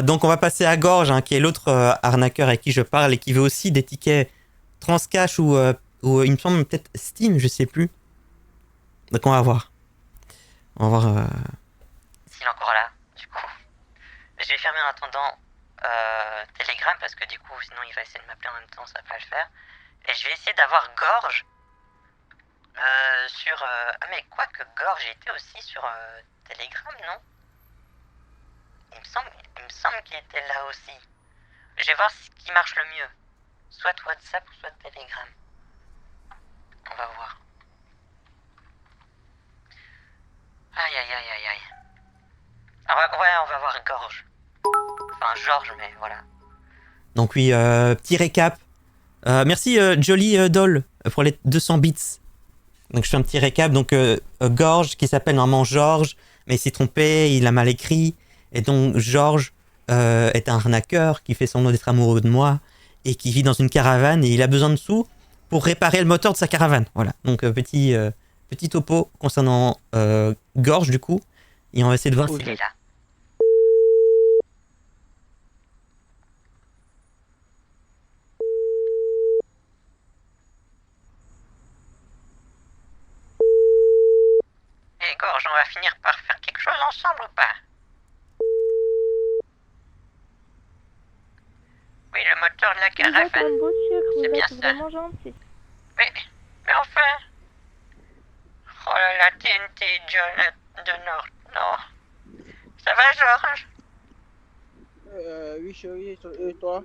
Donc on va passer à Gorge, hein, qui est l'autre arnaqueur avec qui je parle et qui veut aussi des tickets Transcash ou il me semble peut-être Steam, je sais plus. Donc on va voir. On va voir. S'il est encore là, du coup. Je vais fermer en attendant Telegram parce que du coup, sinon il va essayer de m'appeler en même temps, ça va pas le faire. Et je vais essayer d'avoir Gorge sur. Ah, mais quoi que Gorge était aussi sur Telegram, non? Il me semble qu'il était là aussi. Je vais voir ce qui marche le mieux. Soit WhatsApp ou soit Telegram. On va voir. Aïe aïe aïe aïe aïe. Ah ouais, on va voir Gorge. Enfin, Georges, mais voilà. Donc oui, petit récap. Merci Jolly Doll pour les 200 bits. Donc je fais un petit récap. Donc Gorge qui s'appelle normalement Georges, mais il s'est trompé, il a mal écrit. Et donc Georges est un arnaqueur qui fait semblant d'être amoureux de moi et qui vit dans une caravane et il a besoin de sous pour réparer le moteur de sa caravane. Voilà. Donc petit topo concernant Gorge du coup. Et on va essayer de voir Il est là. Et Gorge, on va finir par faire quelque chose ensemble ou pas? Oui, le moteur de la caravane. C'est bien ça. Vraiment gentil. Mais enfin. Oh là là, TNT John de Nord. Non. Ça va, Georges? Oui, chérie, et toi?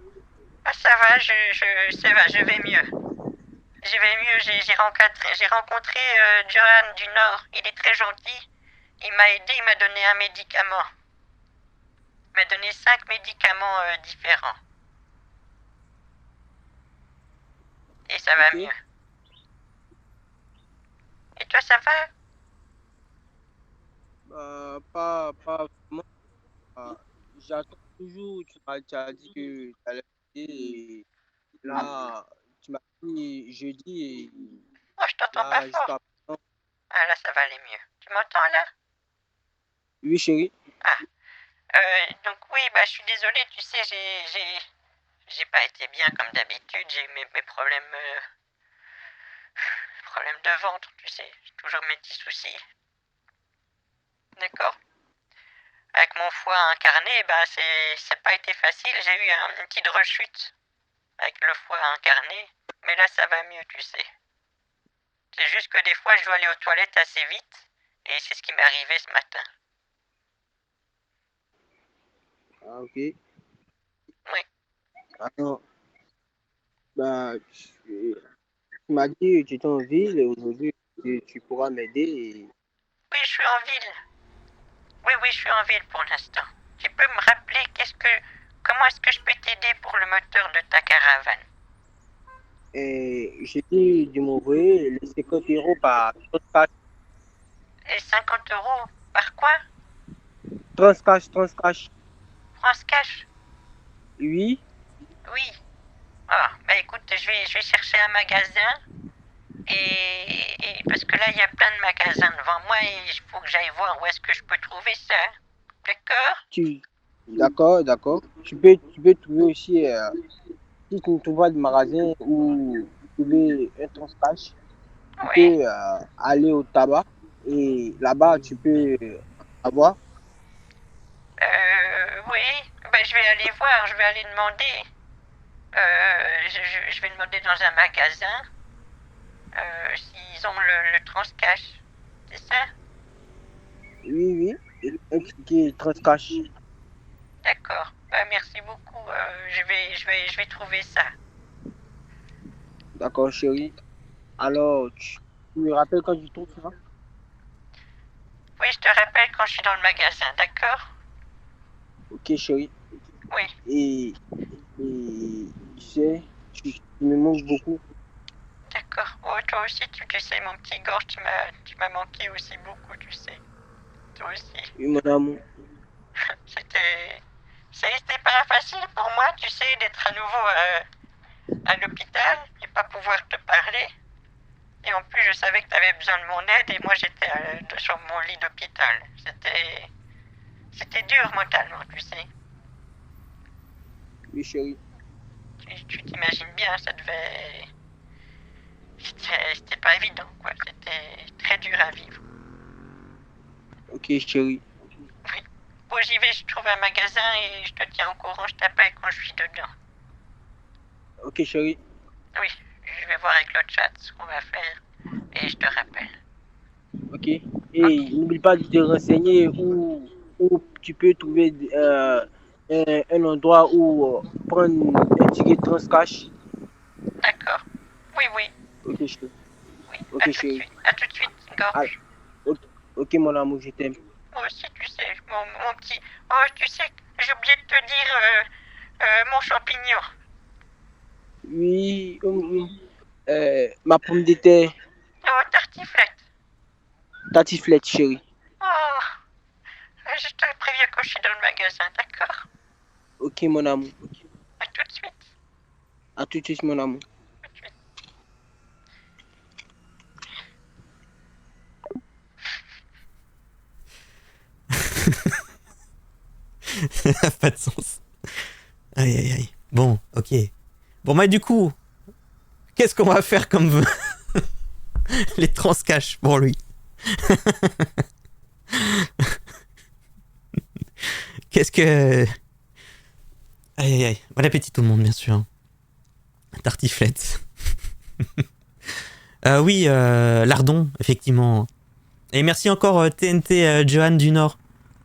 Ah, ça va, ça va, je vais mieux. Je vais mieux, j'ai rencontré Johan du Nord. Il est très gentil. Il m'a aidé, il m'a donné un médicament. Il m'a donné 5 médicaments différents. Et ça va mieux. Et toi, ça va? Pas vraiment. J'attends toujours. Tu as dit que tu allais m'aider. Et là, tu m'as dit jeudi. Et Oh, je t'entends pas là, fort. jusqu'à présent. Ah, là, ça va aller mieux. Tu m'entends, là? Oui, chérie. Ah. Donc oui, bah, je suis désolé, tu sais, j'ai pas été bien comme d'habitude. J'ai eu mes problèmes de ventre, tu sais. J'ai toujours mes petits soucis. D'accord. Avec mon foie incarné, bah, c'est pas été facile. J'ai eu une petite rechute avec le foie incarné. Mais là, ça va mieux, tu sais. C'est juste que des fois, je dois aller aux toilettes assez vite. Et c'est ce qui m'est arrivé ce matin. Ah, ok. Oui. Alors, tu m'as dit que tu étais en ville et aujourd'hui, tu pourras m'aider. Oui, je suis en ville. Oui, je suis en ville pour l'instant. Tu peux me rappeler comment est-ce que je peux t'aider pour le moteur de ta caravane? Et j'ai dit de m'envoyer les 50 euros par Transcash. Et 50 euros par quoi? Transcash. France Cash? Oui. Oui. Ah, bah écoute, je vais chercher un magasin. Et parce que là, il y a plein de magasins devant moi et il faut que j'aille voir où est-ce que je peux trouver ça. D'accord? D'accord. Tu peux trouver aussi, si tu ne trouves pas de magasin ou trouver un transcash, tu Oui. peux aller au tabac et là-bas, tu peux avoir. Oui. Bah, je vais aller voir, je vais aller demander. Je vais demander dans un magasin s'ils ont le transcash. C'est ça? Oui. Et un ticket transcash. D'accord. Bah, merci beaucoup. Je vais trouver ça. D'accord, chérie. Alors, tu me rappelles quand tu trouves ça? Oui, je te rappelle quand je suis dans le magasin, d'accord? Ok, chérie. Oui. Et tu sais, tu me manques beaucoup. D'accord. Oh, toi aussi, tu sais, mon petit gorge, tu m'as manqué aussi beaucoup, tu sais. Toi aussi. Oui, mon amour. C'était pas facile pour moi, tu sais, d'être à nouveau à l'hôpital et pas pouvoir te parler. Et en plus, je savais que tu avais besoin de mon aide et moi, j'étais sur mon lit d'hôpital. C'était dur mentalement, tu sais. Oui, chérie. Tu t'imagines bien, ça devait... C'était pas évident, quoi. C'était très dur à vivre. Ok, chérie. Oui. Bon, j'y vais, je trouve un magasin et je te tiens au courant, je t'appelle quand je suis dedans. Ok, chérie. Oui, je vais voir avec le chat ce qu'on va faire et je te rappelle. Ok. Et n'oublie pas de te renseigner où tu peux trouver un endroit où prendre un ticket Transcash. D'accord. Oui, oui, Ok, chérie. oui. À Ok, tout de chérie. suite. À tout de suite, Ah, Gorge. ok, ok, mon amour, je t'aime. Moi aussi, tu sais, mon petit... Oh, tu sais, j'ai oublié de te dire mon champignon. Oui, ma pomme de terre, Oh, tartiflette. tartiflette, chérie. Oh, je te préviens quand je suis dans le magasin, d'accord? Ok, mon amour. À tout de suite. À tout de suite, mon amour. Tout de suite. Ça n'a pas de sens. Aïe, aïe, aïe. Bon, ok. Bon, bah, du coup, qu'est-ce qu'on va faire comme les transcash pour lui? Qu'est-ce que. Aïe, aïe, aïe. Bon appétit, tout le monde, bien sûr. Tartiflette. Oui, lardon, effectivement. Et merci encore TNT Johan du Nord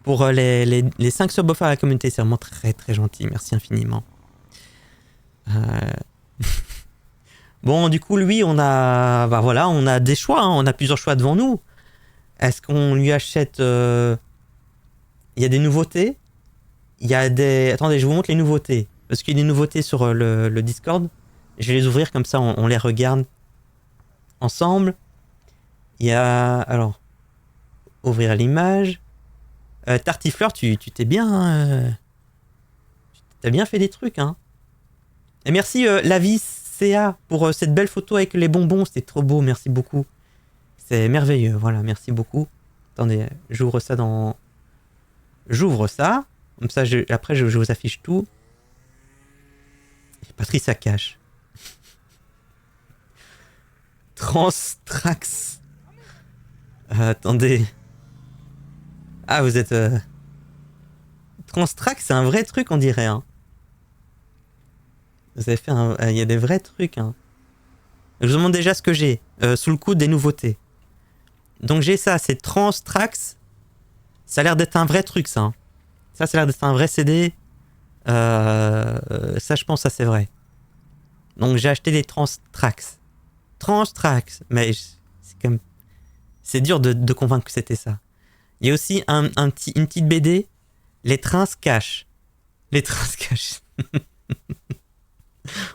pour les 5 subs offerts à la communauté. C'est vraiment très très gentil. Merci infiniment. Bon, du coup, lui, on a, bah voilà, on a des choix. Hein. On a plusieurs choix devant nous. Est-ce qu'on lui achète... Il y a des nouveautés. Il y a des... Attendez, je vous montre les nouveautés. Parce qu'il y a des nouveautés sur le Discord. Je vais les ouvrir comme ça, on les regarde ensemble. Il y a... Alors, ouvrir l'image. Tartifleur, tu t'es bien... T'as bien fait des trucs, hein. Et merci Lavis CA pour cette belle photo avec les bonbons. C'était trop beau, merci beaucoup. C'est merveilleux, voilà, merci beaucoup. Attendez, j'ouvre ça dans... J'ouvre ça. Comme ça, après, je vous affiche tout. Et Patrice cache. Transtrax. Attendez. Ah, vous êtes... Transtrax, c'est un vrai truc, on dirait, hein. Vous avez fait un... Il y a des vrais trucs, hein. Je vous demande déjà ce que j'ai, sous le coude des nouveautés. Donc j'ai ça, c'est Transtrax. Ça a l'air d'être un vrai truc, ça. Hein. Ça a l'air d'être un vrai CD. Ça, je pense, ça c'est vrai. Donc j'ai acheté des Transtrax. Transtrax, mais c'est comme... C'est dur de convaincre que c'était ça. Il y a aussi une petite BD, les trains se cachent. Les trains se cachent.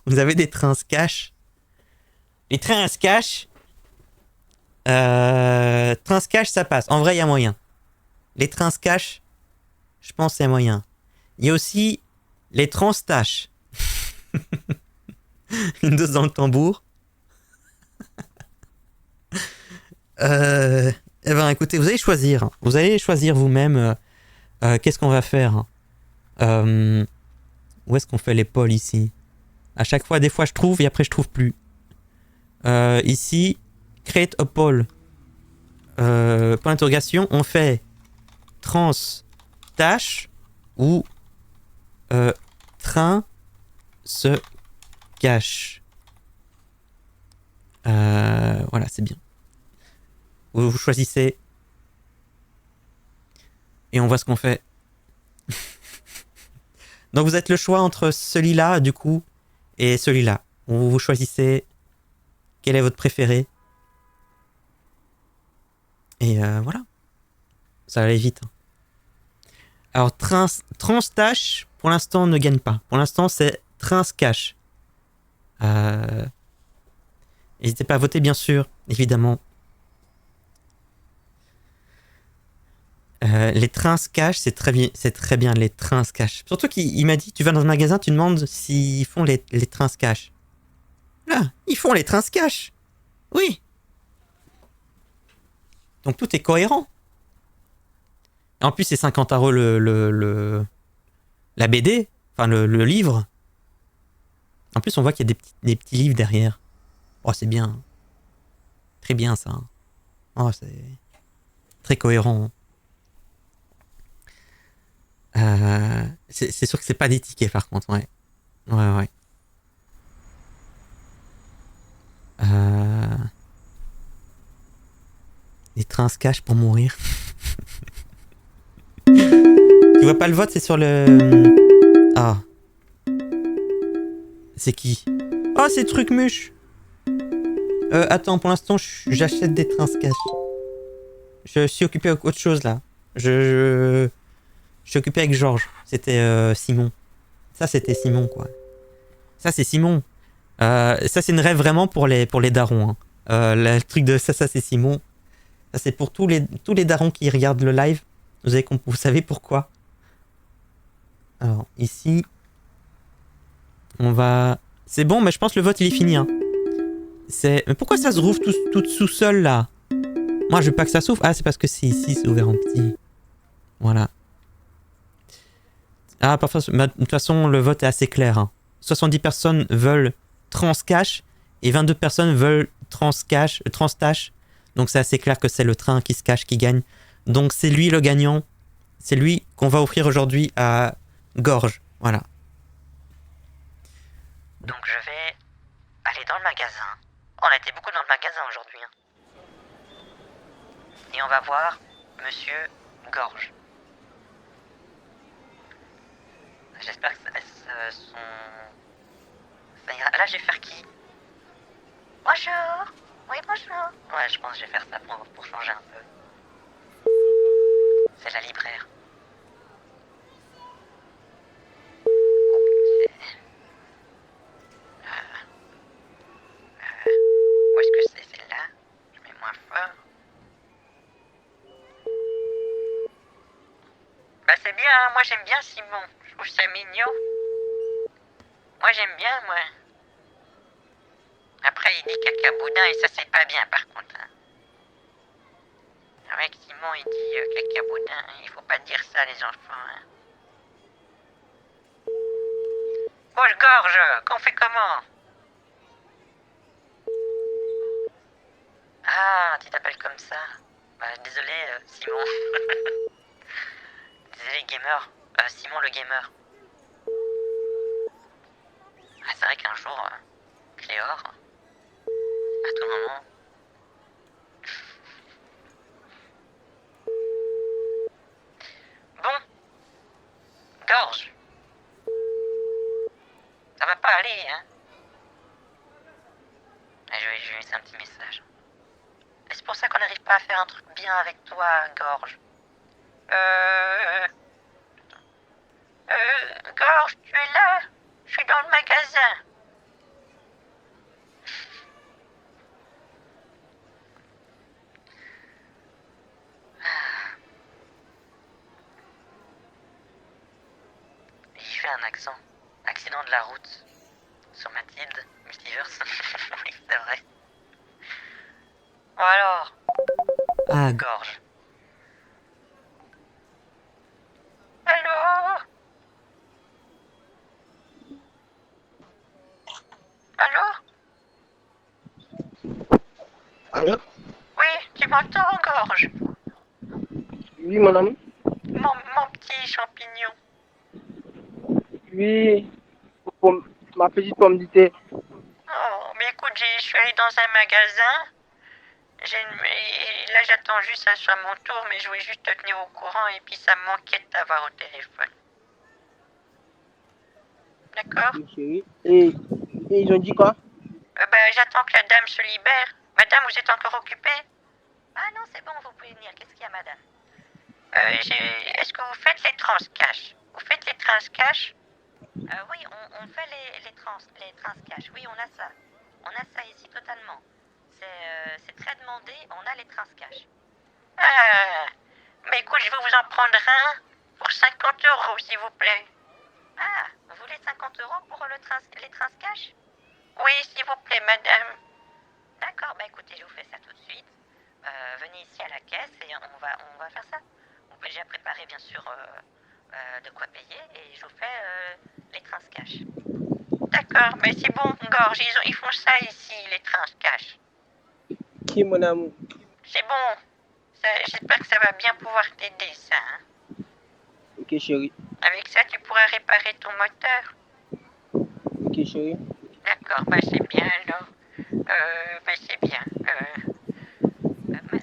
Vous avez des trains se cachent. Les trains se cachent. Trains se cachent, ça passe. En vrai, il y a moyen. Les trains se cachent, je pense qu'il y a moyen. Il y a aussi les transtaches. Une dose dans le tambour. Eh ben, écoutez, vous allez choisir. Vous allez choisir vous-même qu'est-ce qu'on va faire. Où est-ce qu'on fait les polls ici? À chaque fois, des fois, je trouve et après, je trouve plus. Ici, create a poll. Point d'interrogation, on fait trans tâche ou train se cache. Voilà, c'est bien. Vous choisissez et on voit ce qu'on fait. Donc vous êtes le choix entre celui-là du coup et celui-là. Vous choisissez quel est votre préféré. Et voilà. Ça va aller vite. Alors Transtache pour l'instant ne gagne pas. Pour l'instant c'est Trinscache. N'hésitez pas à voter bien sûr, évidemment. Les trains se cachent, c'est très bien, les trains se cachent. Surtout qu'il m'a dit, tu vas dans un magasin, tu demandes s'ils font les trains se cachent. Là, ils font les trains se cachent. Oui. Donc tout est cohérent. Et en plus, c'est 50 € la BD, enfin le livre. En plus, on voit qu'il y a des petits livres derrière. Oh, c'est bien. Très bien, ça. Oh, c'est très cohérent. C'est sûr que c'est pas des tickets, par contre, ouais. Ouais. Les trains se cachent pour mourir. Tu vois pas le vote, c'est sur le... Ah. C'est qui? Oh, c'est Trucmuche. Attends, pour l'instant, j'achète des trains se cachent. Je suis occupé avec autre chose, là. Je suis occupé avec Georges. C'était Simon. Ça, c'était Simon, quoi. Ça, c'est Simon. Ça, c'est une rêve vraiment pour les darons. Hein. Le truc de ça, c'est Simon. Ça, c'est pour tous les darons qui regardent le live. Vous savez pourquoi. Alors, ici, on va... C'est bon, mais je pense que le vote, il est fini. Hein. Mais pourquoi ça se rouvre tout seul, là? Moi, je veux pas que ça s'ouvre. Ah, c'est parce que c'est ici, c'est ouvert en petit. Voilà. Ah, parfois, de toute façon, le vote est assez clair. Hein. 70 personnes veulent Transcash et 22 personnes veulent Transtash. Donc c'est assez clair que c'est le train qui se cache qui gagne. Donc c'est lui le gagnant. C'est lui qu'on va offrir aujourd'hui à Gorge. Voilà. Donc je vais aller dans le magasin. On a été beaucoup dans le magasin aujourd'hui. Hein. Et on va voir Monsieur Gorge. J'espère que ça ira. Là, je vais faire qui? Bonjour. Oui, bonjour. Ouais, je pense que je vais faire ça pour changer un peu. C'est la libraire. Où est-ce que c'est celle-là? Je mets moins fort. Bah c'est bien, hein. Moi j'aime bien Simon. Je trouve ça mignon. Moi j'aime bien, moi. Après il dit caca boudin et ça c'est pas bien par contre. Hein. Avec Simon il dit caca boudin, il faut pas dire ça les enfants. Hein. Bouche-gorge, qu'on fait comment? Ah, tu t'appelles comme ça. Bah désolé Simon. Désolé gamer. Simon le gamer. Ah, c'est vrai qu'un jour, Cléor, à tout moment. Bon, Gorge. Ça va pas aller, hein. Je vais lui laisser un petit message. Et c'est pour ça qu'on n'arrive pas à faire un truc bien avec toi, Gorge. Gorge, tu es là? Je suis dans le magasin. Il fait un accent. Accident de la route. Sur Mathilde, Multiverse. Oui, c'est vrai. Bon alors, Ah, Gorge. Allô? Allô? Allô? Oui, tu m'entends, Gorge? Oui, mon ami. Mon petit champignon. Oui, ma petite pomme de terre. Oh, mais écoute, je suis allé dans un magasin. Là, j'attends juste à ce soit mon tour, mais je voulais juste te tenir au courant et puis ça me manquait de t'avoir au téléphone. D'accord? Oui, chérie. Et ils ont dit quoi? J'attends que la dame se libère. Madame, vous êtes encore occupée? Ah non, c'est bon, vous pouvez venir. Qu'est-ce qu'il y a, madame? Est-ce que vous faites les transcash? Vous faites les transcash? Oui, on fait les transcash. Oui, on a ça. On a ça ici totalement. C'est très demandé, on a les transcash. Ah, mais écoute, je vais vous en prendre un pour 50 euros, s'il vous plaît. Ah, vous voulez 50 euros pour les transcash? Oui, s'il vous plaît, madame. D'accord, bah écoutez, je vous fais ça tout de suite. Venez ici à la caisse et on va faire ça. Donc, j'ai déjà préparé, bien sûr, de quoi payer et je vous fais les transcash. D'accord, mais c'est bon, Gorge, ils font ça ici, les transcash. Ok, mon amour. C'est bon. J'espère que ça va bien pouvoir t'aider, ça. Hein. Ok, chérie. Avec ça, tu pourras réparer ton moteur. Ok, chérie. D'accord, bah c'est bien alors. Bah c'est bien.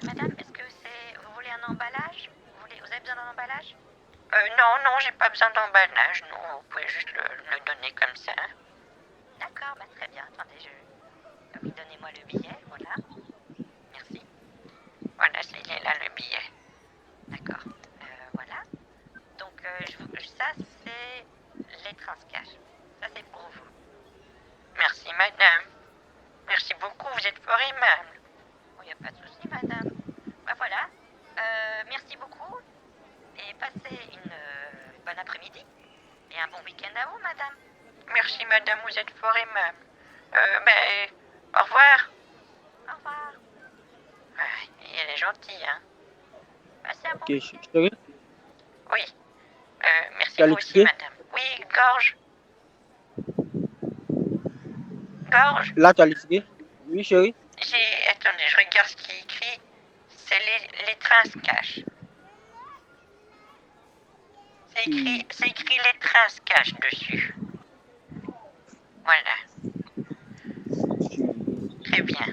Madame, est-ce que vous voulez un emballage? Vous avez besoin d'un emballage? Non, j'ai pas besoin d'emballage. Non, vous pouvez juste le donner comme ça. D'accord, bah très bien. Attendez, oui, donnez-moi le billet, voilà. Merci. Voilà, il est là le billet. D'accord. Voilà. Donc, ça, c'est les transcash. Ça, c'est pour vous. Merci, madame. Merci beaucoup, vous êtes fort aimable. Il n'y a pas de souci, madame. Bah voilà. Merci beaucoup. Et passez une bonne après-midi. Et un bon week-end à vous, madame. Merci, madame, vous êtes fort aimable. Au revoir. Au revoir. Elle est gentille, hein. Passez un bon Ok, week-end. chérie. Oui. Merci vous aussi, madame. Oui, Gorge. Gorge. Là, tu as décidé? Oui, chérie. Attendez, je regarde ce qui est écrit. C'est les transcash. C'est écrit les transcash dessus. Voilà. Très bien.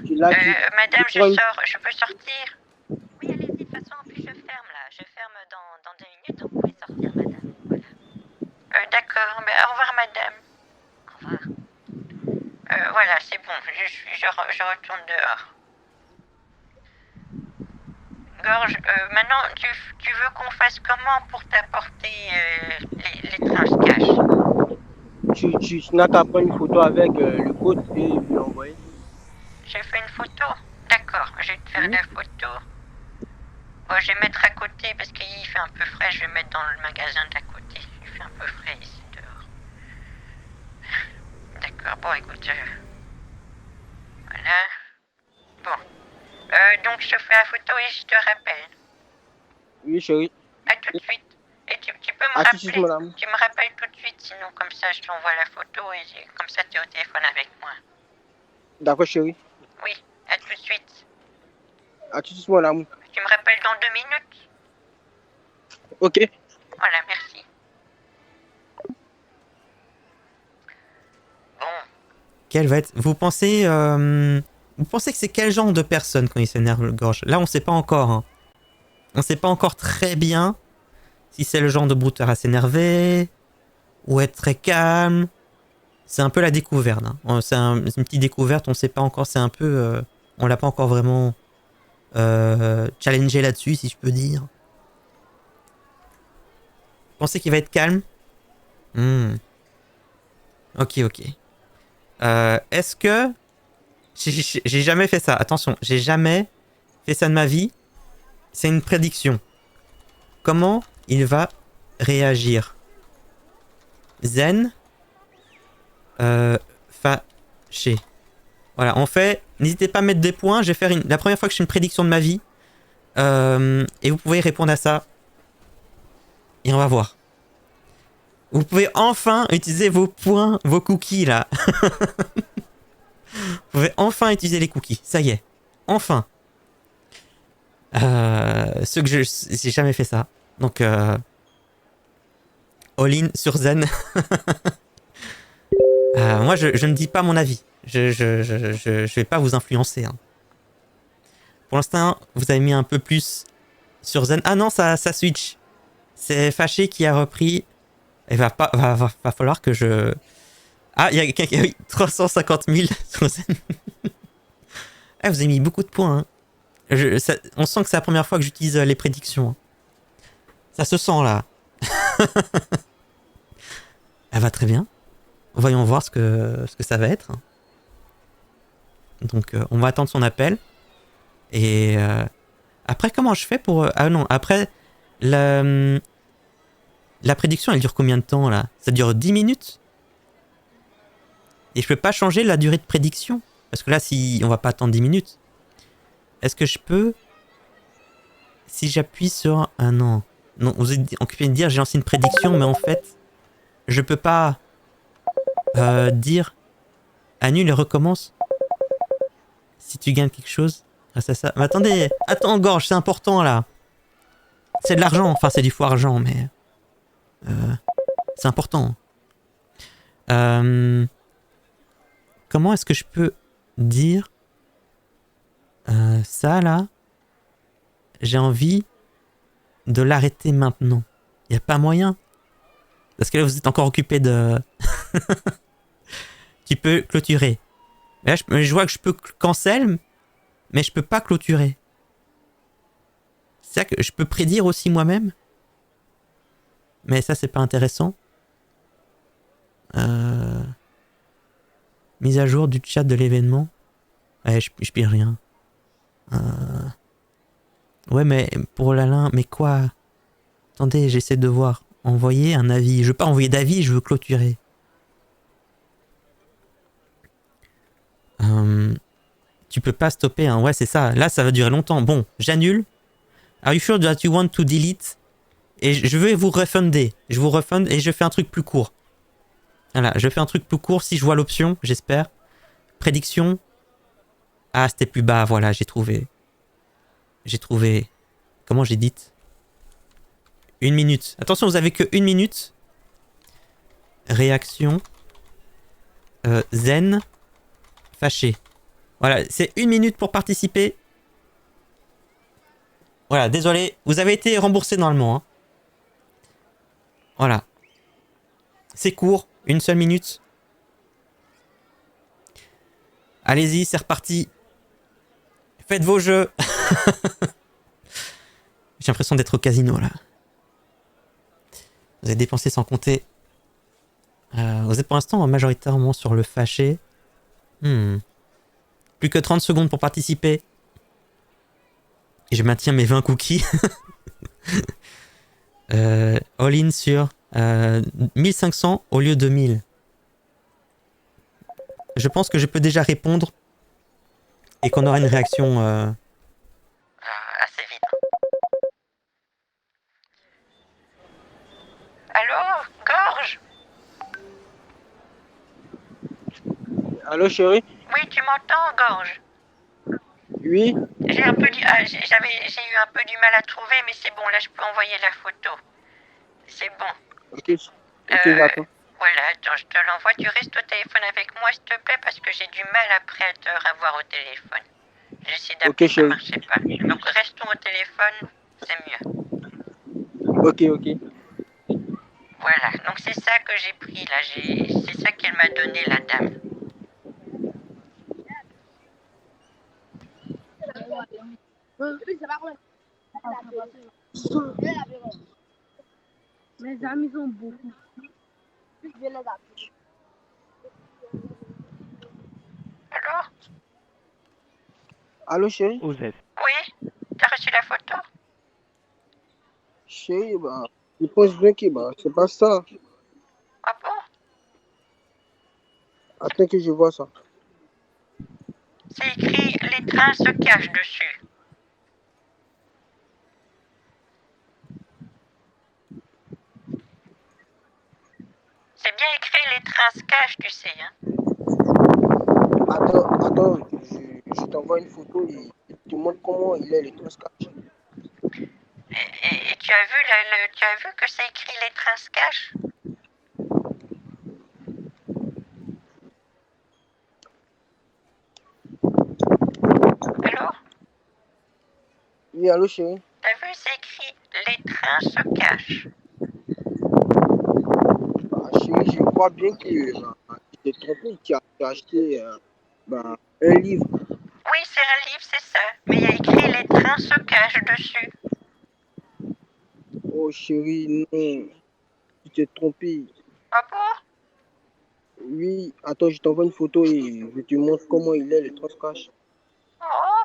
Madame, je peux sortir? Oui, allez-y, de toute façon, en plus je ferme là. Je ferme dans 2 minutes, donc vous pouvez sortir, madame. Voilà. D'accord, mais au revoir, madame. Au revoir. Voilà, c'est bon, je retourne dehors. Gorge, maintenant, tu veux qu'on fasse comment pour t'apporter les transcash? Tu n'as qu'à prendre une photo avec le code et lui l'envoyer. J'ai fait une photo? D'accord, je vais te faire la photo. Bon, je vais mettre à côté parce qu'il fait un peu frais, je vais mettre dans le magasin d'à côté. Il fait un peu frais ici dehors. D'accord, bon écoute, voilà. Bon, donc je te fais la photo et je te rappelle. Oui, chérie. À tout de suite. Et tu peux me rappeler. Tu me rappelles tout de suite, sinon comme ça je t'envoie la photo et comme ça tu es au téléphone avec moi. D'accord, chérie. Oui, à tout de suite. À tout de suite, mon amour. Tu me rappelles dans 2 minutes? Ok. Voilà, merci. Bon. Quelle va être... Vous pensez que c'est quel genre de personne quand il s'énerve, le Gorge? Là, on sait pas encore. Hein. On sait pas encore très bien si c'est le genre de brouteur à s'énerver ou être très calme. C'est un peu la découverte. Hein. C'est une petite découverte, on sait pas encore. C'est un peu... on l'a pas encore vraiment challengé là-dessus, si je peux dire. Vous pensez qu'il va être calme? Ok. Est-ce que... J'ai jamais fait ça. Attention, j'ai jamais fait ça de ma vie. C'est une prédiction. Comment il va réagir? Zen. Fâché. Voilà, en fait, n'hésitez pas à mettre des points. Je vais faire la première fois que je fais une prédiction de ma vie. Et vous pouvez répondre à ça. Et on va voir. Vous pouvez enfin utiliser vos points, vos cookies là. Vous pouvez enfin utiliser les cookies. Ça y est. Enfin. Ce que j'ai jamais fait ça. Donc, all-in sur Zen. Moi, je ne dis pas mon avis. Je vais pas vous influencer. Hein. Pour l'instant, vous avez mis un peu plus sur Zen. Ah non, ça switch. C'est Fâché qui a repris. Il va falloir que je... Ah, il y a quelqu'un qui a 350 000 sur Zen. Ah, vous avez mis beaucoup de points. Hein. On sent que c'est la première fois que j'utilise les prédictions. Ça se sent là. Elle va très bien. Voyons voir ce que ça va être. Donc, on va attendre son appel. Et après, comment je fais pour... Ah non, après, la prédiction, elle dure combien de temps, là? Ça dure 10 minutes? Et je peux pas changer la durée de prédiction? Parce que là, si on va pas attendre 10 minutes. Est-ce que je peux... Si j'appuie sur... Ah non. Non, on vient de dire, j'ai lancé une prédiction, mais en fait, je peux pas dire annule et recommence si tu gagnes quelque chose grâce à ça. Mais attendez, attends Gorge, c'est important là. C'est de l'argent, enfin c'est du faux argent, mais c'est important. Comment est-ce que je peux dire ça là? J'ai envie de l'arrêter maintenant. Y a pas moyen? Parce que là vous êtes encore occupé de... Tu peux clôturer. Mais là je vois que je peux cancel, mais je peux pas clôturer. C'est ça que je peux prédire aussi moi-même. Mais ça c'est pas intéressant. Mise à jour du chat de l'événement. Ouais, je pille rien. Ouais, mais pour l'Alain, mais quoi? Attendez, j'essaie de voir. Envoyer un avis. Je veux pas envoyer d'avis, je veux clôturer. Tu peux pas stopper, hein. Ouais, c'est ça. Là, ça va durer longtemps. Bon, j'annule. Are you sure that you want to delete? Et je vais vous refunder. Je vous refund et je fais un truc plus court. Voilà, je fais un truc plus court si je vois l'option, j'espère. Prédiction. Ah, c'était plus bas, voilà, j'ai trouvé. J'ai trouvé... Comment j'ai dit? 1 minute. Attention, vous avez que 1 minute. Réaction. Zen. Fâché. Voilà, c'est 1 minute pour participer. Voilà, désolé. Vous avez été remboursé normalement. Hein. Voilà. C'est court. 1 seule minute. Allez-y, c'est reparti. Faites vos jeux. J'ai l'impression d'être au casino là. Vous avez dépensé sans compter. Vous êtes pour l'instant majoritairement sur le fâché. Plus que 30 secondes pour participer. Et je maintiens mes 20 cookies. All-in sur 1500 au lieu de 1000. Je pense que je peux déjà répondre. Et qu'on aura une réaction... assez vite. Allô, Gorge? Allô, chérie? Oui, tu m'entends, Gorge? Oui? J'ai un peu j'ai eu un peu du mal à trouver, mais c'est bon, là je peux envoyer la photo. C'est bon. Ok, j'attends. Voilà, attends, je te l'envoie. Tu restes au téléphone avec moi, s'il te plaît, parce que j'ai du mal après à te revoir au téléphone. J'essaie d'appeler, ça marchait pas. Donc restons au téléphone, c'est mieux. Ok. Voilà, donc c'est ça que j'ai pris là, c'est ça qu'elle m'a donné, la dame. Mes amis sont beaucoup. Allô? Allô, chérie? Oui? T'as reçu la photo? Chérie, je pense bien que c'est pas ça. Ah bon? Attends que je vois ça. C'est écrit « Les trains se cachent dessus ». C'est bien écrit « Les trains se cachent », tu sais, hein. Attends, je t'envoie une photo et tu montres comment il est, les trains se cachent. Et tu as vu que c'est écrit « Les trains se cachent ». Allô? Oui, allô, chérie? T'as vu, c'est écrit « Les trains se cachent ». Chérie, je crois bien que tu t'es trompé, tu as acheté un livre. Oui, c'est un livre, c'est ça. Mais il y a écrit « Les trains se cachent » dessus. Oh, chérie, non, tu t'es trompé. Ah bon? Oui, attends, je t'envoie une photo et je te montre comment il est, les trains se cachent. Oh,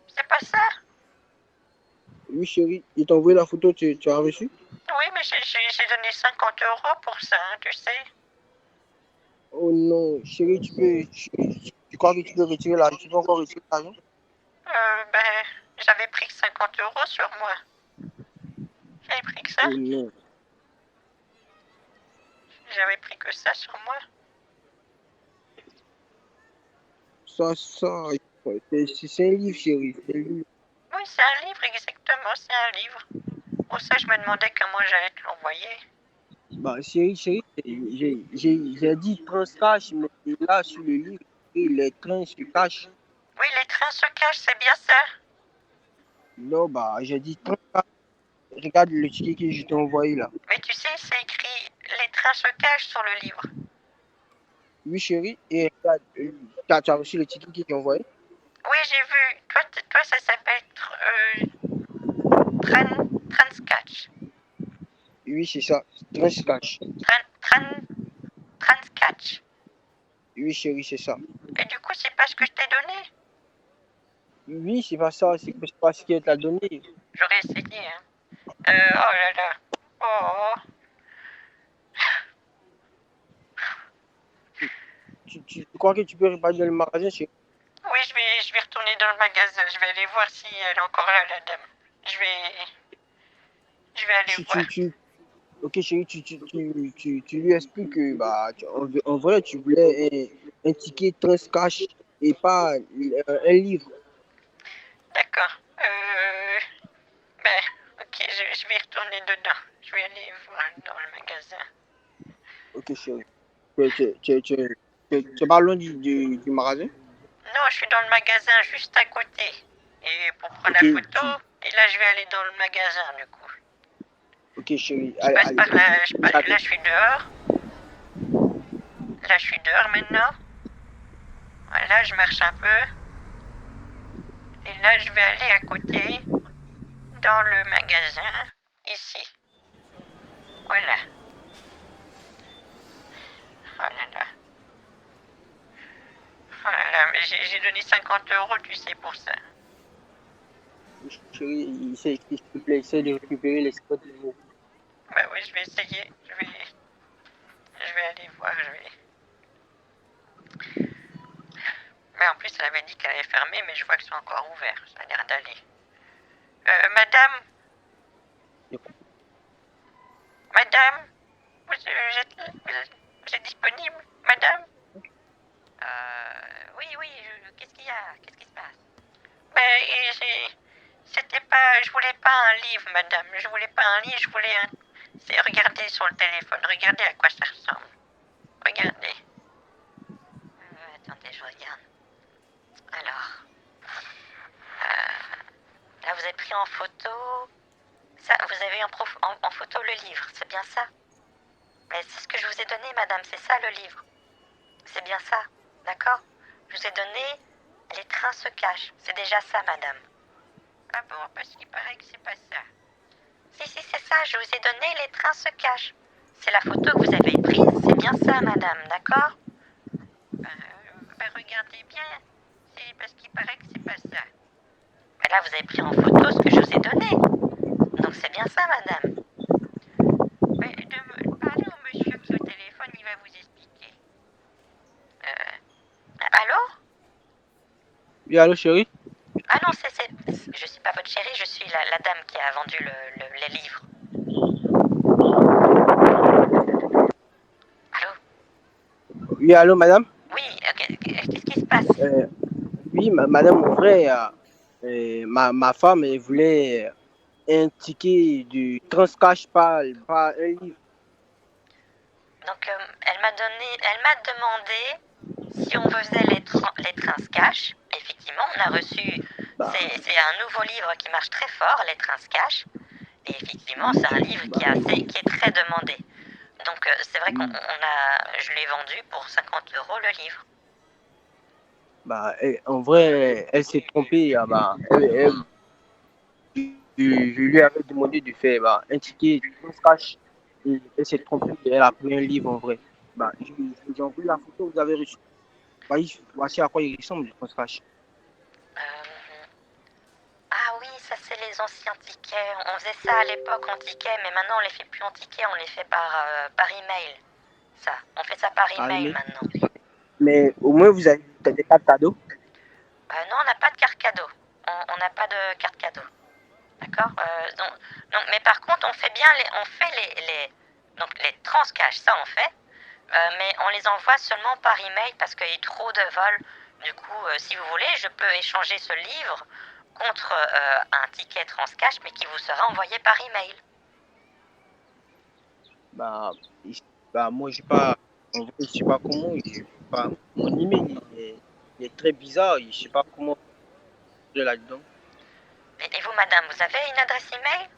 c'est pas ça? Oui, chérie, il t'a envoyé la photo, tu as reçu? Oui, mais j'ai donné 50 € pour ça, hein, tu sais. Oh non, chérie, tu crois que tu peux retirer l'argent? Tu peux encore retirer l'argent? Ben, j'avais pris que 50 € sur moi. J'avais pris que ça? Oh non. J'avais pris que ça sur moi. c'est un livre, chérie. C'est un livre. Oui, c'est un livre, exactement, c'est un livre. Pour ça, je me demandais comment j'allais te l'envoyer. Bah, chérie, j'ai dit transcache, mais là, sur le livre, les trains se cachent. Oui, les trains se cachent, c'est bien ça. Non, bah, j'ai dit transcache. Regarde le ticket que je t'ai envoyé là. Mais tu sais, c'est écrit les trains se cachent sur le livre. Oui, chérie, et regarde, tu as reçu le ticket que j'ai envoyé? Oui, j'ai vu. Toi, ça s'appelle Transcatch. Oui, c'est ça. Transcache. Transcatch. Oui, chérie, c'est ça. Et du coup, c'est pas ce que je t'ai donné. Oui, c'est pas ça, c'est pas ce qu'elle t'a donné. J'aurais essayé, hein. Oh là là. Oh. Tu crois que tu peux repartir dans le magasin, chérie? Oui, je vais retourner dans le magasin. Je vais aller voir si elle est encore là, la dame. Je vais aller voir. Ok, chérie, tu lui expliques que, bah, en vrai, tu voulais un ticket transcash et pas un livre. D'accord. Ben, ok, je vais y retourner dedans. Je vais aller voir dans le magasin. Ok, chérie. Tu es pas loin du magasin? Non, je suis dans le magasin juste à côté. Et pour prendre Ok, la photo, et là, je vais aller dans le magasin, du coup. ok, chérie. Je passe par là, J'attends. là, je suis dehors. Là, je suis dehors maintenant. Là, je marche un peu. Et là, je vais aller à côté, dans le magasin, ici. Voilà. Oh là là. Oh là là, mais j'ai donné 50 €, tu sais, pour ça. Chérie, s'il te plaît, essaie de récupérer les 50 euros. Bah oui, je vais essayer. Je vais aller voir, Mais en plus, elle avait dit qu'elle allait fermer, mais je vois qu'ils sont encore ouverts. Ça a l'air d'aller. Madame, madame, vous êtes disponible, madame? Oui, qu'est-ce qu'il y a? Qu'est-ce qui se passe? Ben, c'était pas, je voulais pas un livre, madame. Je voulais pas un livre, je voulais un. C'est regardez sur le téléphone, regardez à quoi ça ressemble. Regardez. Attendez, je regarde. Alors, là vous avez pris en photo. Ça, vous avez en photo le livre, c'est bien ça? Mais c'est ce que je vous ai donné, madame, c'est ça le livre. C'est bien ça, d'accord? Je vous ai donné les trains se cachent. C'est déjà ça, madame. Ah bon, parce qu'il paraît que c'est pas ça. Si, c'est ça, je vous ai donné les trains se cachent. C'est la photo que vous avez prise, c'est bien ça, madame, d'accord? Regardez bien, c'est parce qu'il paraît que c'est pas ça. Mais là, vous avez pris en photo ce que je vous ai donné. Donc c'est bien ça, madame. Mais parlez au monsieur qui est au téléphone, il va vous expliquer. Allô? Oui, allô, chérie? Ah non, je suis pas votre chérie, je suis la dame qui a vendu les livres. Allô? Oui, allô, madame? Oui, qu'est-ce qui se passe? Oui, madame, en vrai, ma femme, elle voulait un ticket du transcash, pas un livre. Donc elle m'a demandé si on faisait les trains cash. Effectivement, on a reçu, Bah, c'est un nouveau livre qui marche très fort, les trains cash. Et effectivement, c'est un livre qui est très demandé. Donc c'est vrai je l'ai vendu pour 50 € le livre. bah, en vrai, elle s'est trompée. Bah, je lui avais demandé de faire bah, un ticket transcash. Et elle s'est trompée. Elle a pris un livre en vrai. Bah, je vous ai envoyé la photo que vous avez reçue. Bah, voici à quoi il ressemble, le transcash. Euh, ah oui, ça c'est les anciens tickets. On faisait ça à l'époque en ticket, mais maintenant on les fait plus en ticket, on les fait par email. Ça, on fait ça par email maintenant. Mais au moins, vous avez des cartes cadeaux. Non, on n'a pas de carte cadeau. On n'a pas de carte cadeau. D'accord? Mais par contre, on fait donc les transcash, ça on fait. Mais on les envoie seulement par email parce qu'il y a trop de vols. Du coup, si vous voulez, je peux échanger ce livre contre un ticket Transcash, mais qui vous sera envoyé par email. Bah, moi, j'ai pas, en vrai, je sais pas comment, mon email, il est très bizarre, je sais pas comment j'ai là-dedans. Et vous, madame, vous avez une adresse email?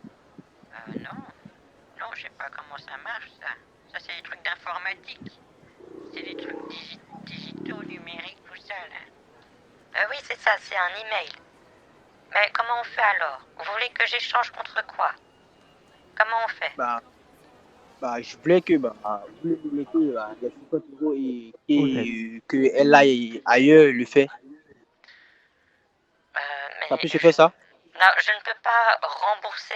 Non. Non, je sais pas comment ça marche, ça. Ça, c'est des trucs d'informatique. C'est des trucs digitaux, numériques, tout ça, là. Oui, c'est ça, c'est un email. Mais comment on fait alors? Vous voulez que j'échange contre quoi? Comment on fait? Je voulais que, vous me mettez les 50 € Oula. et que elle aille ailleurs le fait. Ça Mais peut se faire ça? non, je ne peux pas rembourser.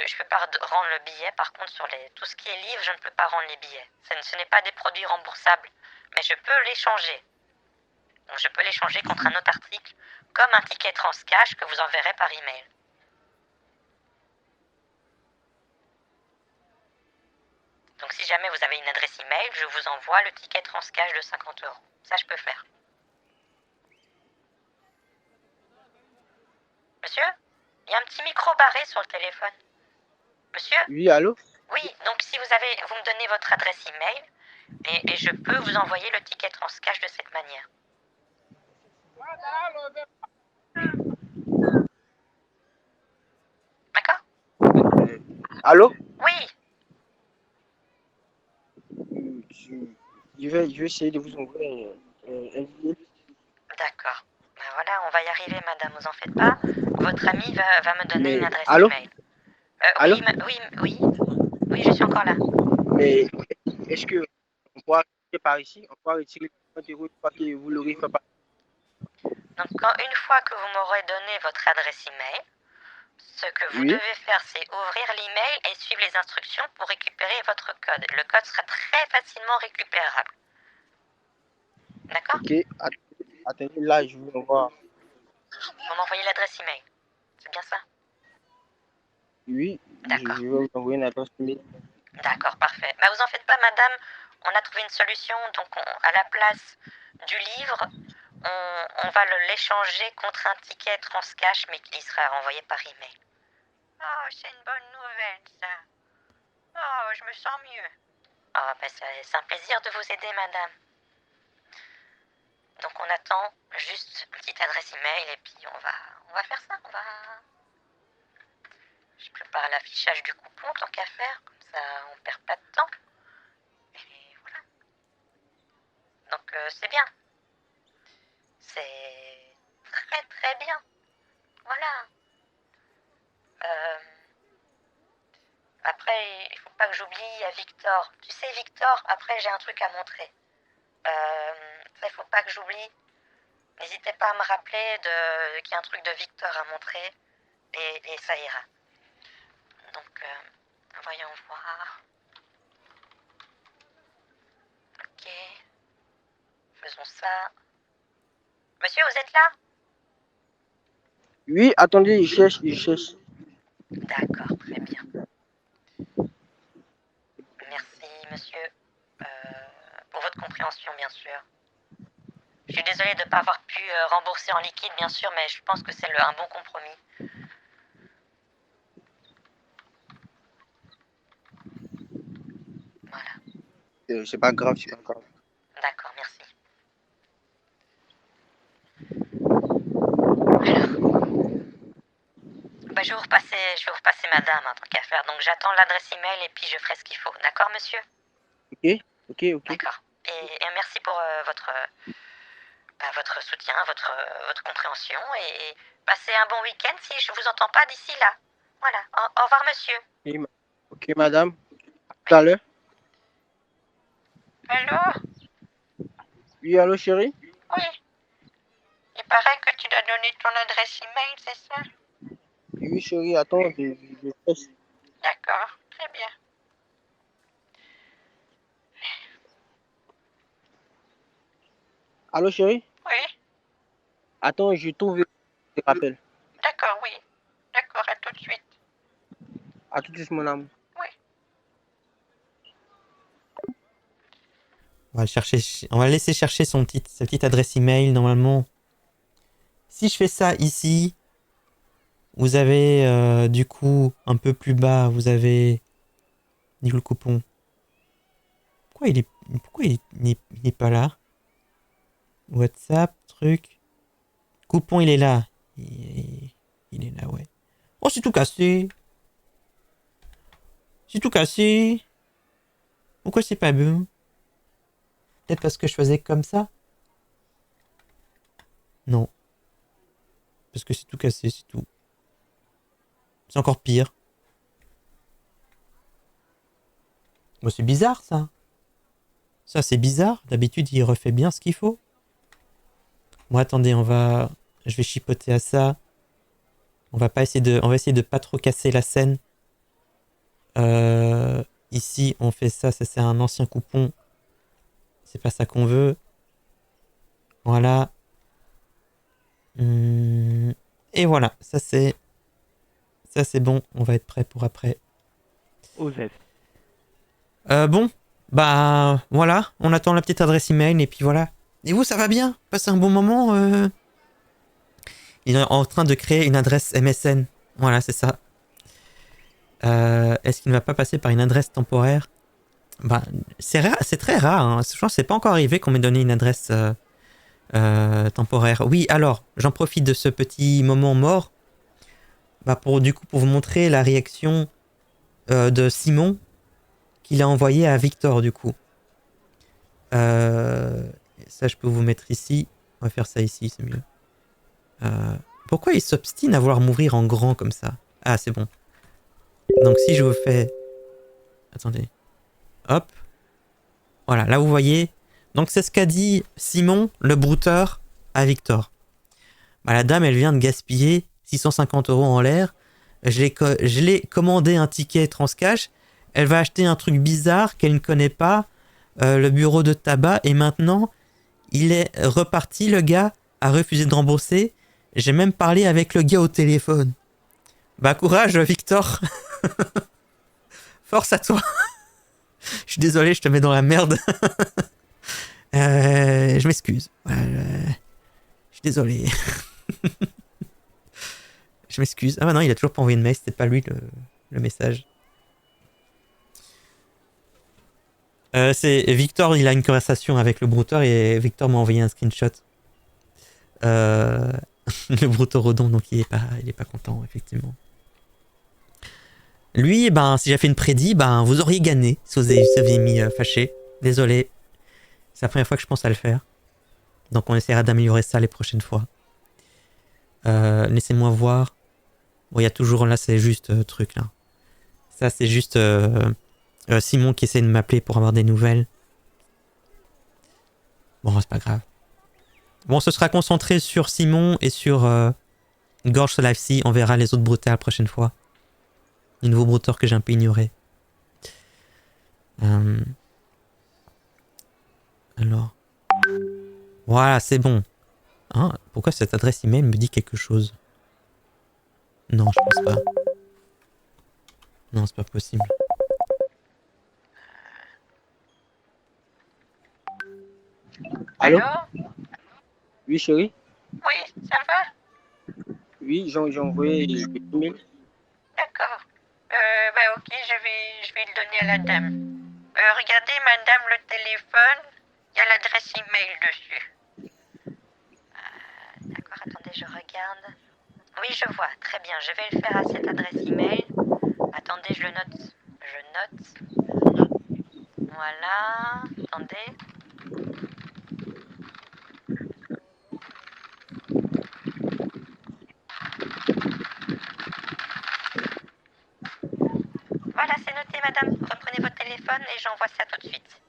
Je peux pas rendre le billet. Par contre, sur tout ce qui est livre, je ne peux pas rendre les billets. Ce n'est pas des produits remboursables. Mais je peux l'échanger. Donc, je peux l'échanger contre un autre article, comme un ticket Transcash que vous enverrez par email. Donc, si jamais vous avez une adresse email, je vous envoie le ticket Transcash de 50 €. Ça, je peux faire. Monsieur, il y a un petit micro barré sur le téléphone. Monsieur? Oui, allô? Oui, donc si vous me donnez votre adresse email, et je peux vous envoyer le ticket Transcash de cette manière. D'accord? Allô? Oui, Je vais essayer de vous envoyer un billet. d'accord. Ben voilà, on va y arriver, madame, vous en faites pas. Votre ami va me donner Mais, une adresse allô? email. Allô? Oui, je suis encore là. Mais est-ce que on pourra retirer par ici? On pourra retirer 50 € une fois que vous l'aurez fait par. Donc, une fois que vous m'aurez donné votre adresse email, ce que vous Oui? devez faire, c'est ouvrir l'email et suivre les instructions pour récupérer votre code. Le code sera très facilement récupérable. D'accord? Ok, attendez, là, je vous envoie. Vous m'envoyez l'adresse email. C'est bien ça? Oui, D'accord. je vais vous envoyer une adresse mail. D'accord, parfait. Bah, vous en faites pas, madame. On a trouvé une solution. Donc, à la place du livre, on va l'échanger contre un ticket Transcash, mais qui sera renvoyé par email. Oh, c'est une bonne nouvelle, ça. Oh, je me sens mieux. Oh, bah, c'est un plaisir de vous aider, madame. Donc, on attend juste une petite adresse email et puis on va faire ça. Je prépare l'affichage du coupon, tant qu'à faire. Comme ça, on perd pas de temps. Et voilà. Donc, c'est bien. C'est très très bien. Voilà. Euh, Après, il faut pas que j'oublie, il y a Victor. Tu sais, Victor, après j'ai un truc à montrer. Ça, il faut pas que j'oublie. N'hésitez pas à me rappeler qu'il y a un truc de Victor à montrer. Et ça ira. Donc, voyons voir. Ok. Faisons ça. Monsieur, vous êtes là? Oui, attendez, je cherche. D'accord, très bien. Merci, monsieur, pour votre compréhension, bien sûr. Je suis désolée de ne pas avoir pu rembourser en liquide, bien sûr, mais je pense que c'est un bon compromis. Voilà. C'est pas grave, c'est pas grave. D'accord, merci. Alors, bah, je vais vous repasser madame, tant qu'à faire. Donc j'attends l'adresse email et puis je ferai ce qu'il faut. D'accord, monsieur? Ok, ok, ok. D'accord. Et merci pour votre soutien, votre compréhension. Et passez un bon week-end si je vous entends pas d'ici là. Voilà. Au revoir, monsieur. Ok, madame. À tout à l'heure. Allô? Oui, allô, chérie? Oui. Il paraît que tu dois donner ton adresse email, c'est ça? Oui, chérie, attends, je cherche. D'accord, très bien. Allô, chérie? Oui, Attends, je trouve le rappel. d'accord, oui. D'accord, à tout de suite. À tout de suite, mon amour. Oui. On va laisser chercher sa petite adresse email normalement. Si je fais ça ici, vous avez du coup un peu plus bas, vous avez le coupon. Pourquoi il n'est pas là? WhatsApp, truc. Coupon, il est là. Il est là, ouais. Oh, c'est tout cassé. C'est tout cassé. Pourquoi c'est pas bon? Peut-être parce que je faisais comme ça? Non. Parce que c'est tout cassé, c'est tout. C'est encore pire. Bon, c'est bizarre, ça. Ça, c'est bizarre. D'habitude, il refait bien ce qu'il faut. Bon, attendez, je vais chipoter à ça. On va essayer de pas trop casser la scène. Ici, on fait ça. Ça, c'est un ancien coupon. C'est pas ça qu'on veut. Voilà. Et voilà. Ça, c'est bon. On va être prêt pour après. Osef. Bon. Bah, voilà. On attend la petite adresse email et puis voilà. Et vous, ça va bien? Passez un bon moment? Il est en train de créer une adresse MSN. Voilà, c'est ça. Est-ce qu'il ne va pas passer par une adresse temporaire? Bah, c'est rare, c'est très rare. Hein. Je pense que c'est pas encore arrivé qu'on m'ait donné une adresse temporaire. Oui, alors, j'en profite de ce petit moment mort bah, pour vous montrer la réaction de Simon qu'il a envoyé à Victor, du coup. Ça, je peux vous mettre ici. On va faire ça ici, c'est mieux. Pourquoi il s'obstine à vouloir m'ouvrir en grand comme ça? Ah, c'est bon. Donc si je vous fais... Attendez. Hop. Voilà, là vous voyez. Donc c'est ce qu'a dit Simon, le brouteur, à Victor. Bah, la dame, elle vient de gaspiller 650 € en l'air. Je l'ai commandé un ticket Transcash. Elle va acheter un truc bizarre qu'elle ne connaît pas. Le bureau de tabac. Et maintenant, il est reparti, le gars a refusé de rembourser. J'ai même parlé avec le gars au téléphone. Bah courage Victor. Force à toi. Je suis désolé, je te mets dans la merde. Je m'excuse. Je suis désolé. Je m'excuse. Ah bah non, il a toujours pas envoyé de mail, c'était pas lui le message. C'est Victor, il a une conversation avec le brouteur et Victor m'a envoyé un screenshot. Le brouterodon, donc il est pas content, effectivement. Lui, ben, si j'ai fait une prédit, ben, vous auriez gagné si vous aviez mis fâché. Désolé. C'est la première fois que je pense à le faire. Donc on essaiera d'améliorer ça les prochaines fois. Laissez-moi voir. Bon, il y a toujours, là, c'est juste truc, là. Ça, c'est juste Simon qui essaie de m'appeler pour avoir des nouvelles. Bon, c'est pas grave. Bon, ce sera concentré sur Simon et sur Gorge Live-C. On verra les autres brouteurs la prochaine fois. Les nouveaux brouteurs que j'ai un peu ignorés. Alors. Voilà, c'est bon. Hein, pourquoi cette adresse email me dit quelque chose? Non, je pense pas. Non, c'est pas possible. Allô? Allô? Oui, chérie? Oui, ça va? Oui, j'ai envoyé l'email. D'accord. Bah ok, je vais le donner à la dame. Regardez, madame, le téléphone, il y a l'adresse email dessus. D'accord, attendez, je regarde. Oui, je vois, très bien, je vais le faire à cette adresse email. Attendez, je le note. Je note. Voilà, attendez. Voilà, c'est noté, madame. Reprenez votre téléphone et j'envoie ça tout de suite.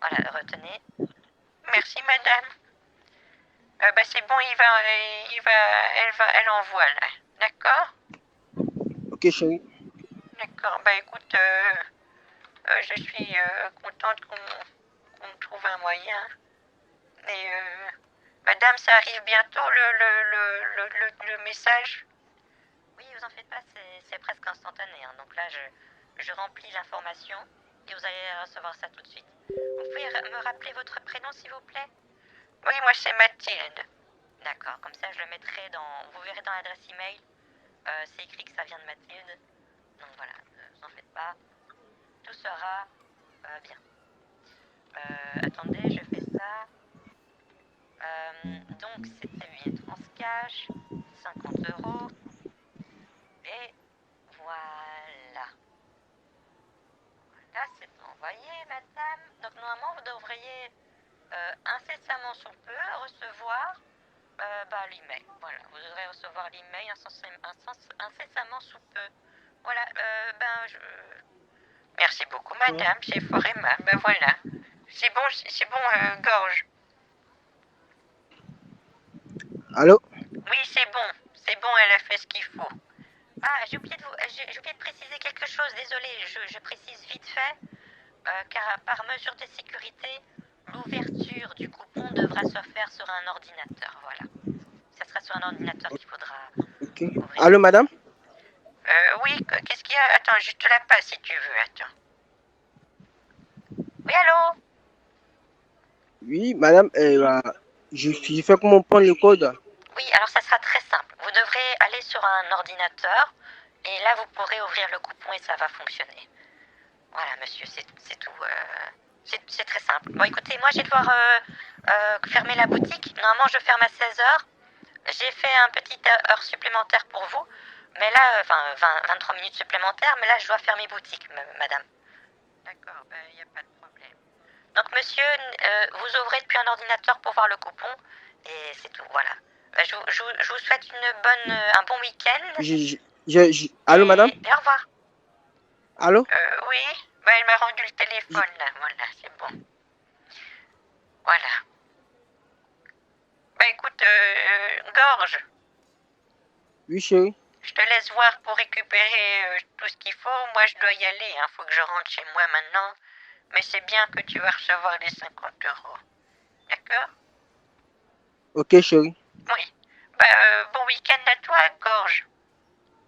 Voilà, retenez. Merci, madame. Bah c'est bon, elle envoie là. D'accord? Ok, chérie. D'accord. Bah écoute, je suis contente qu'on trouve un moyen. Et madame, ça arrive bientôt le message? Oui, vous en faites pas, c'est presque instantané. Hein. Donc là, je remplis l'information et vous allez recevoir ça tout de suite. Vous pouvez me rappeler votre prénom, s'il vous plaît? Oui, moi c'est Mathilde. D'accord, comme ça je le mettrai dans... Vous verrez dans l'adresse email. C'est écrit que ça vient de Mathilde. Donc voilà, ne vous en faites pas. Tout sera bien. Attendez, je fais ça. Donc c'était bien transcash, 50 €. Et voilà. Là c'est envoyé, madame. Donc normalement vous devriez incessamment sous peu recevoir l'email. Voilà, vous devrez recevoir l'email incessamment sous peu. Voilà, merci beaucoup, madame, c'est fort aimable. Ben voilà. C'est bon, Gorge. Allô? Oui, c'est bon, elle a fait ce qu'il faut. Ah, j'ai oublié de préciser quelque chose, désolé, je précise vite fait, car par mesure de sécurité, l'ouverture du coupon devra se faire sur un ordinateur, voilà. Ça sera sur un ordinateur qu'il faudra Ok. ouvrir. Allô, madame? Oui, qu'est-ce qu'il y a? Attends, je te la passe si tu veux, attends. Oui, allô? Oui, madame, je fais comment prendre le code? Oui, alors ça sera très simple. Vous devrez aller sur un ordinateur et là vous pourrez ouvrir le coupon et ça va fonctionner. Voilà, monsieur, c'est tout. C'est très simple. Bon, écoutez, moi je vais devoir fermer la boutique. Normalement, je ferme à 16 h. J'ai fait un petit heure supplémentaire pour vous, mais là, 23 minutes supplémentaires, mais là je dois fermer boutique, madame. D'accord, il n'y a pas de problème. Donc, monsieur, vous ouvrez depuis un ordinateur pour voir le coupon et c'est tout, voilà. Je vous souhaite un bon week-end. Allô, madame? Et au revoir. Allô? Oui, elle m'a rendu le téléphone, là, voilà, c'est bon. Voilà. Écoute, Gorge, Oui, chérie. je te laisse voir pour récupérer tout ce qu'il faut. Moi, je dois y aller, hein, faut que je rentre chez moi maintenant. Mais c'est bien que tu vas recevoir les 50 €. D'accord? Ok, chérie. Oui. Bon week-end à toi, Gorge.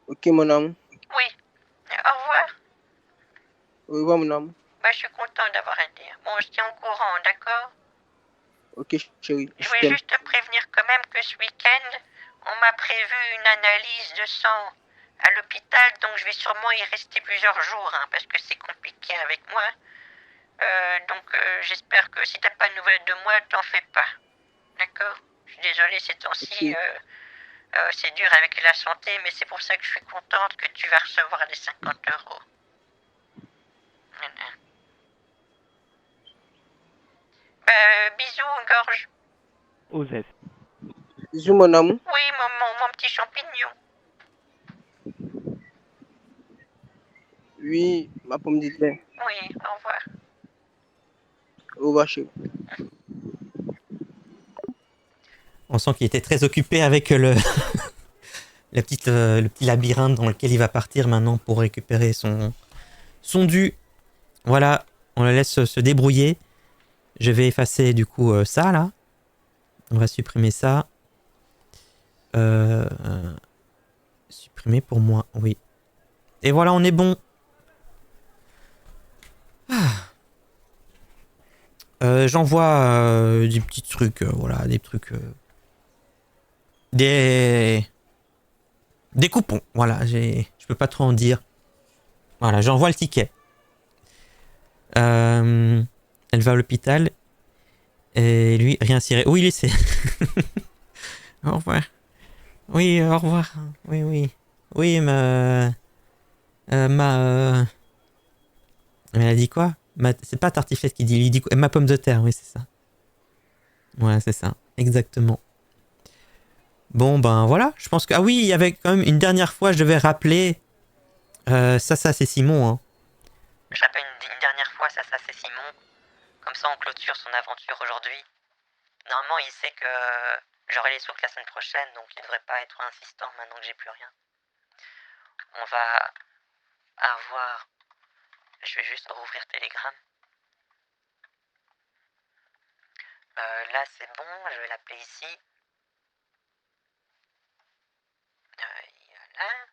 Ok, mon amour. Oui. Au revoir. Au revoir, mon amour. Je suis content d'avoir aidé. Bon, je tiens au courant, d'accord? Ok, chérie. Je Je voulais t'aime. juste te prévenir quand même que ce week-end, on m'a prévu une analyse de sang à l'hôpital, donc je vais sûrement y rester plusieurs jours, hein, parce que c'est compliqué avec moi. J'espère que si t'as pas de nouvelles de moi, t'en fais pas. D'accord? Je suis désolée, ces temps-ci, Ok. c'est dur avec la santé, mais c'est pour ça que je suis contente que tu vas recevoir les 50 €. Voilà. Bisous, Gorge. Osef. Bisous, mon amour. Oui, mon petit champignon. Oui, ma pomme de terre. Oui, au revoir. Au revoir, chérie. On sent qu'il était très occupé avec le petit labyrinthe dans lequel il va partir maintenant pour récupérer son dû. Voilà, on le laisse se débrouiller. Je vais effacer du coup ça là. On va supprimer ça. Supprimer pour moi, oui. Et voilà, on est bon. J'envoie des petits trucs, voilà, des trucs... des coupons, voilà, je peux pas trop en dire. Voilà, j'envoie le ticket. Elle va à l'hôpital. Et lui, rien ciré. Oui, lui, c'est... Au revoir. Oui, au revoir. Oui, oui. Oui, elle a dit quoi? C'est pas tartiflette qui dit. Il dit quoi? Ma pomme de terre, oui, c'est ça. Ouais, c'est ça. Exactement. Bon, ben voilà. Je pense que... Ah oui, il y avait quand même une dernière fois, je devais rappeler... ça, c'est Simon, hein. Je rappelle une dernière fois, ça c'est Simon. Comme ça, on clôture son aventure aujourd'hui. Normalement, il sait que j'aurai les sous que la semaine prochaine, donc il devrait pas être insistant maintenant que j'ai plus rien. On va avoir... Je vais juste rouvrir Telegram. Là, c'est bon, je vais l'appeler ici. Voilà.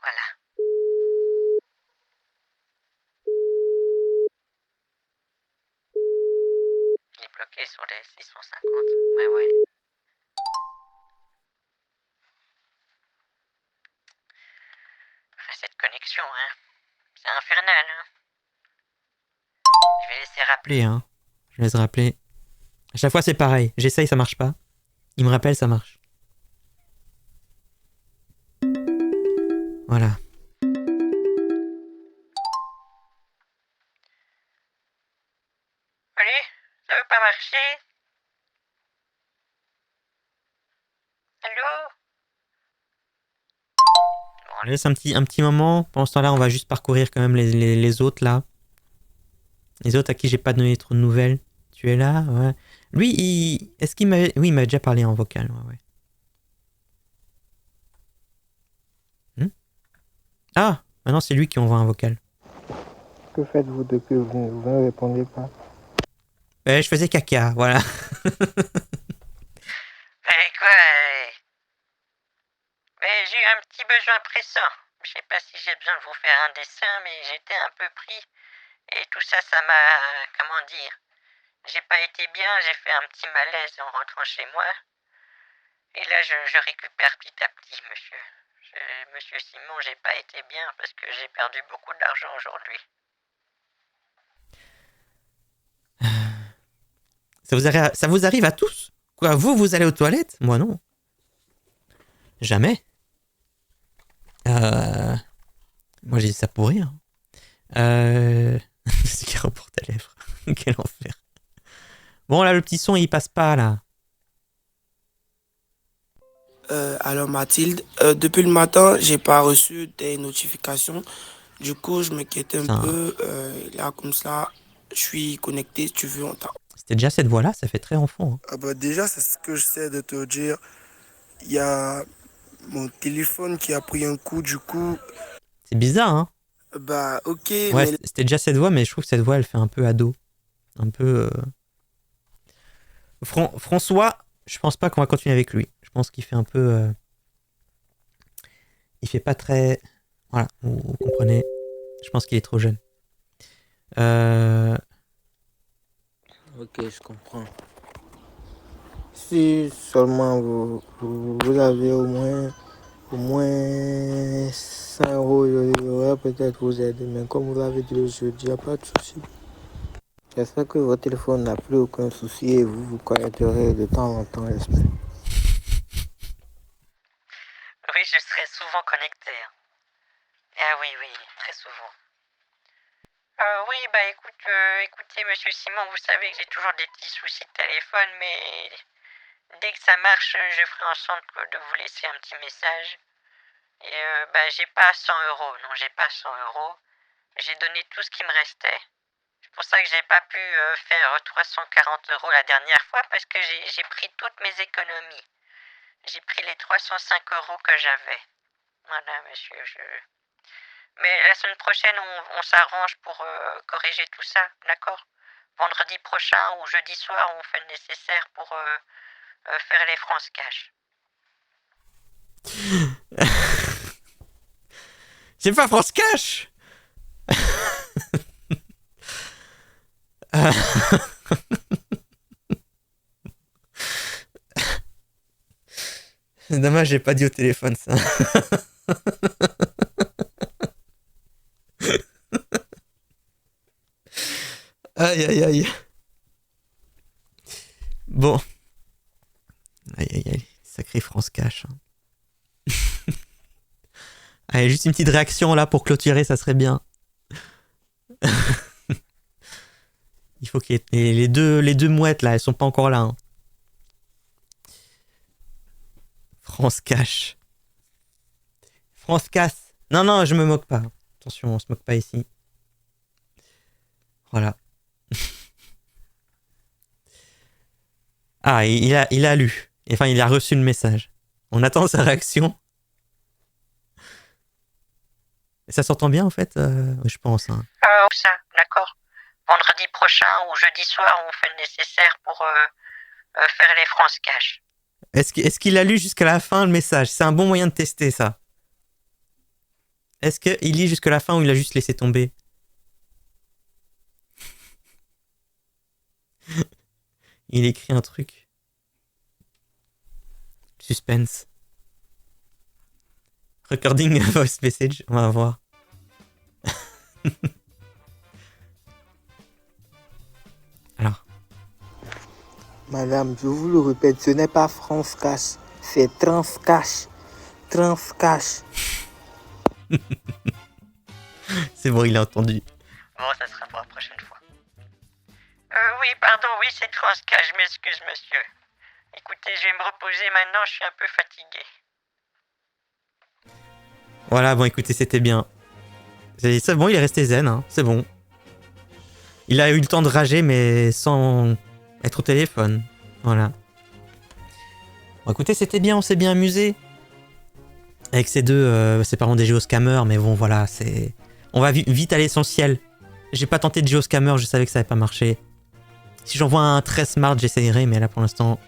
Voilà. sur les 650. Ouais, ouais. Ah, cette connexion, hein. C'est infernal, hein. Je vais laisser rappeler. Rappeler, hein. Je laisse rappeler. À chaque fois, c'est pareil. J'essaye, ça marche pas. Il me rappelle, ça marche. Voilà. Allez, ça veut pas marcher. Allô? On laisse un petit moment. Pendant ce temps-là, on va juste parcourir quand même les autres, là. Les autres à qui j'ai pas donné trop de nouvelles. Tu es là? Ouais. Lui, est-ce qu'il m'avait... Oui, il m'avait déjà parlé en vocal, ouais. Ah! Maintenant, c'est lui qui envoie un vocal. Que faites-vous depuis que vous ne répondez pas? Je faisais caca, voilà. Quoi? Mais j'ai eu un petit besoin pressant. Je sais pas si j'ai besoin de vous faire un dessin, mais j'étais un peu pris. Et tout ça, ça m'a... Comment dire? J'ai pas été bien, j'ai fait un petit malaise en rentrant chez moi. Et là, je récupère petit à petit, monsieur. Monsieur Simon, j'ai pas été bien parce que j'ai perdu beaucoup d'argent aujourd'hui. Ça vous arrive à tous? Quoi, vous allez aux toilettes? Moi, non. Jamais. Moi, j'ai dit ça pour rire. C'est qui reporte à lèvres. Quel enfer. Bon, là, le petit son, il passe pas, là. Alors Mathilde, depuis le matin, j'ai pas reçu des notifications. Du coup, je m'inquiète un peu. Là, comme ça, je suis connecté. Si tu veux, on t'a... C'était déjà cette voix-là, ça fait très enfant. Hein. Ah bah déjà, c'est ce que j'essaie de te dire. Il y a mon téléphone qui a pris un coup, du coup... C'est bizarre, hein? Bah, ok, ouais, mais... C'était déjà cette voix, mais je trouve que cette voix, elle fait un peu ado. Un peu... François, je pense pas qu'on va continuer avec lui. Je pense qu'il fait un peu... Il fait pas très... Voilà, vous comprenez. Je pense qu'il est trop jeune. Ok, je comprends. Si seulement vous avez au moins 100 euros, j'aurais peut-être vous aider. Mais comme vous l'avez dit le jeudi, il n'y a pas de souci. J'espère que votre téléphone n'a plus aucun souci et vous vous connecterez de temps en temps, j'espère. Oui, je serai souvent connecté. Hein. Ah oui, très souvent. Oui, bah écoutez, monsieur Simon, vous savez que j'ai toujours des petits soucis de téléphone, mais dès que ça marche, je ferai en sorte de vous laisser un petit message. Et j'ai pas 100 euros, non, j'ai pas 100 euros. J'ai donné tout ce qui me restait. C'est pour ça que j'ai pas pu faire 340 euros la dernière fois, parce que j'ai pris toutes mes économies. J'ai pris les 305 euros que j'avais. Voilà, monsieur, Mais la semaine prochaine, on s'arrange pour corriger tout ça, d'accord? Vendredi prochain ou jeudi soir, on fait le nécessaire pour faire les France Cash. C'est pas France Cash. C'est dommage, j'ai pas dit au téléphone ça. Aïe aïe aïe. Bon. Aïe aïe aïe. Sacré France Cash. Hein. Allez, juste une petite réaction là pour clôturer, ça serait bien. Il faut qu'il y ait les deux mouettes là, elles sont pas encore là. Hein. France Cash. France Casse. Non, je me moque pas. Attention, on se moque pas ici. Voilà. Ah, il a lu. Enfin, il a reçu le message. On attend sa réaction. Et ça s'entend bien en fait, je pense. Hein. Ça, d'accord. Vendredi prochain ou jeudi soir, on fait le nécessaire pour faire les France Cash. Est-ce qu'il a lu jusqu'à la fin le message? C'est un bon moyen de tester ça. Est-ce qu'il lit jusqu'à la fin ou il a juste laissé tomber? Il écrit un truc. Suspense. Recording voice message, on va voir. Alors. Madame, je vous le répète, ce n'est pas France Cash, c'est Transcash. Transcash. C'est bon, il a entendu. Bon, ça sera pour la prochaine fois. Oui, pardon, oui, c'est Transcash, je m'excuse, monsieur. Écoutez, je vais me reposer maintenant, je suis un peu fatigué. Voilà, bon, écoutez, c'était bien. C'est bon, il est resté zen, hein, c'est bon. Il a eu le temps de rager, mais sans être au téléphone. Voilà. Bon, écoutez, c'était bien, on s'est bien amusé. Avec ces deux, c'est pas des géoscammers, mais bon, voilà, c'est... On va vite à l'essentiel. J'ai pas tenté de géoscammer, je savais que ça avait pas marché. Si j'en vois un très smart, j'essayerai, mais là, pour l'instant,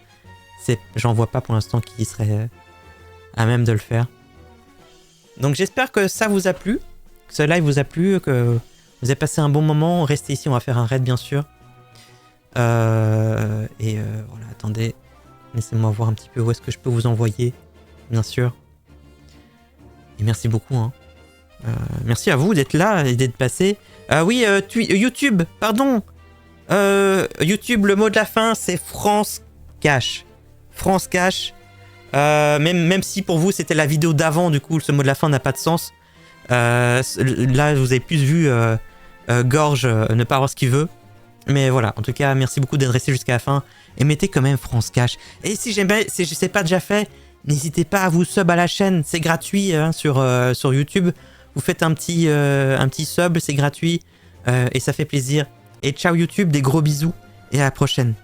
j'en vois pas pour l'instant qui serait à même de le faire. Donc j'espère que ça vous a plu, que ce live vous a plu, que vous avez passé un bon moment. Restez ici, on va faire un raid bien sûr. Voilà, attendez, laissez-moi voir un petit peu où est-ce que je peux vous envoyer, bien sûr. Et merci beaucoup, hein. Merci à vous d'être là et d'être passé. Oui, YouTube, pardon. YouTube, le mot de la fin, c'est France Cash. France Cash. Même si pour vous c'était la vidéo d'avant, du coup ce mot de la fin n'a pas de sens. Là vous avez plus vu Gorge ne pas avoir ce qu'il veut. Mais voilà, en tout cas merci beaucoup d'être resté jusqu'à la fin. Et mettez quand même France Cash. Et si c'est pas déjà fait, n'hésitez pas à vous sub à la chaîne, c'est gratuit hein, sur YouTube. Vous faites un petit sub, c'est gratuit et ça fait plaisir. Et ciao YouTube, des gros bisous et à la prochaine.